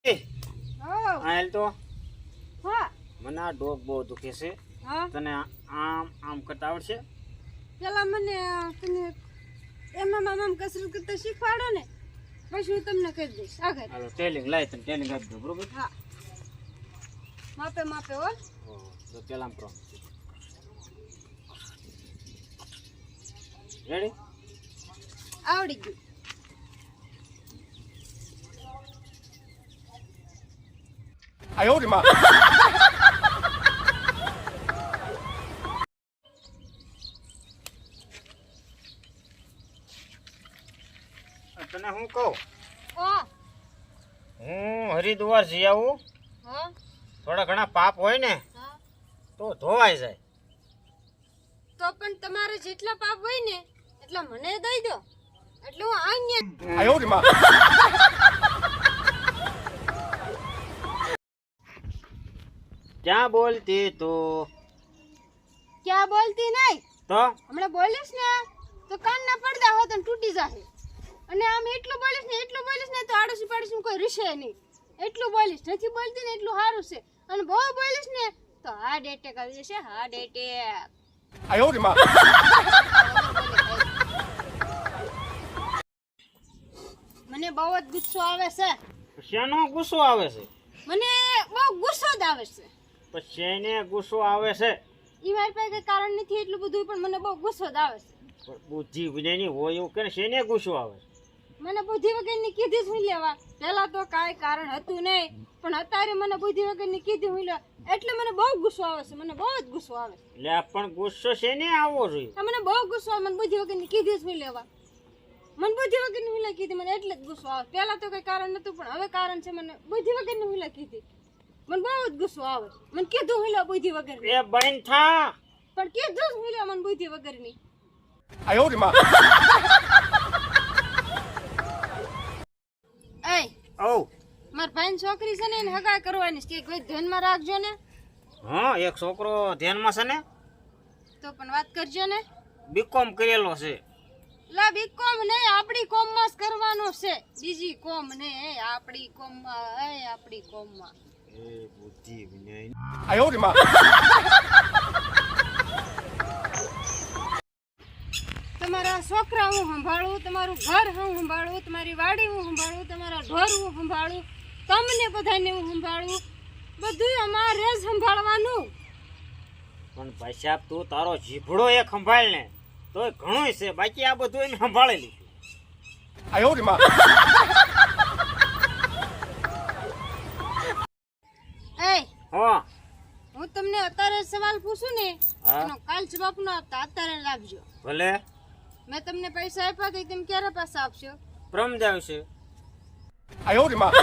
હાલ તો હા મને આ ડોક બહુ દુખે છે. હા તને આમ આમ કરતા આવડશે? પેલા મને તમે એમાં આમ કસરત કરતા શીખવાડો ને પછી હું તમને કહી દઈશ આગળ. હાલો ટેલિંગ લાય, તને ટેલિંગ આપી દો, બરોબર? હા માપે માપે હો. તો પેલા આમ કરો. રેડી? આવડી ગયું. આયો રે માં. તને હું કહું, ઓ હું હરિદ્વાર જઈ આવું. હા થોડા ઘણા પાપ હોય ને હા તો ધોવાઈ જાય. તો પણ તમારે જેટલા પાપ હોય ને એટલા મને દઈ દો એટલે હું અહીંયા. આયો રે માં. ક્યાં બોલતી તું? ક્યાં બોલતી નહીં? તો હમણાં બોલીશ ને તો કાનના પડદા હોત ને તૂટી જાય. અને આમ એટલું બોલીશ ને તો આડોશી પાડોશી કોઈ રીશે નહીં. એટલું બોલીશ, નથી બોલતી ને એટલું સારું છે. અને બહુ બોલીશ ને તો હાર્ટ એટેક આવી જશે. Heart attack. આયો રે માં. મને બહુ જ ગુસ્સો આવે છે. શેનો ગુસ્સો આવે છે? મને બહુ ગુસ્સો જ આવે છે. પણ શેને ગુસ્સો આવે છે? ઈ મારી પાસે કઈ કારણ નથી એટલું બધું, પણ મને બહુ ગુસ્સો જ આવે છે. પણ બુદ્ધિ વિનયની હોય એવું કે શેને ગુસ્સો આવે છે? મને બુદ્ધિ વગરની કીધી શું લેવા? પહેલા તો કાંઈ કારણ હતું નહીં, પણ અત્યારે મને બુદ્ધિ વગરની કીધી હું લેવા એટલે મને બહુ ગુસ્સો આવે છે. મને બહુ જ ગુસ્સો આવે છે. એટલે આ પણ ગુસ્સો શેને આવવો જોઈએ? મને બહુ ગુસ્સો આવે. મને બુદ્ધિ વગરની કીધી શું લેવા? મને બુદ્ધિ વગરની હુલા કીધી, મને એટલે જ ગુસ્સો આવે. પહેલા તો કઈ કારણ નતું, પણ હવે કારણ છે. મને બુદ્ધિ વગરની હુલા કીધી, મને બહુ જ ગુસ્સો આવે. મને કીધું હુલા બુદ્ધિ વગરની, એ બંધ થા. પણ કીધું જ હુલા મને બુદ્ધિ વગરની. આયો રે માં. એય ઓ માર ભાઈની છોકરી છે ને એને હગા કરવાની છે, કે કોઈ ધ્યાનમાં રાખજો ને. હા, એક છોકરો ધ્યાનમાં છે ને, તો પણ વાત કરજો ને. બીકોમ કરેલો છે. લા બીકોમ નહીં, આપણી કોમમાં જ કરવાનો છે. બીજી કોમ નહીં, આપણી કોમમાં. આપણી કોમમાં. એ બુદ્ધિ વિનય. આયો રે માં. તમારા છોકરા હું સંભાળું, તમારું ઘર હું સંભાળું, તમારી વાડી હું સંભાળું, તમારા ઢોર હું સંભાળું, તમને બધાને હું સંભાળું. બધું અમારે જ સંભાળવાનું. પણ ભાઈ સાહેબ, તું તારો જીભડો એક સંભાળ ને તોય ઘણું છે. બાકી આ બધું એને સંભાળી લીધું. આયો રે માં. એ હા હું તમને અત્યારે સવાલ પૂછું ને હા. એનો કાલ જવાબ ન આપતા અત્યારે લાગજો. ભલે. મેં તમને પૈસા આપ્યા તો તમે ક્યારે પાછા આપશો? પ્રમ જાવ છે. આયો રે માં.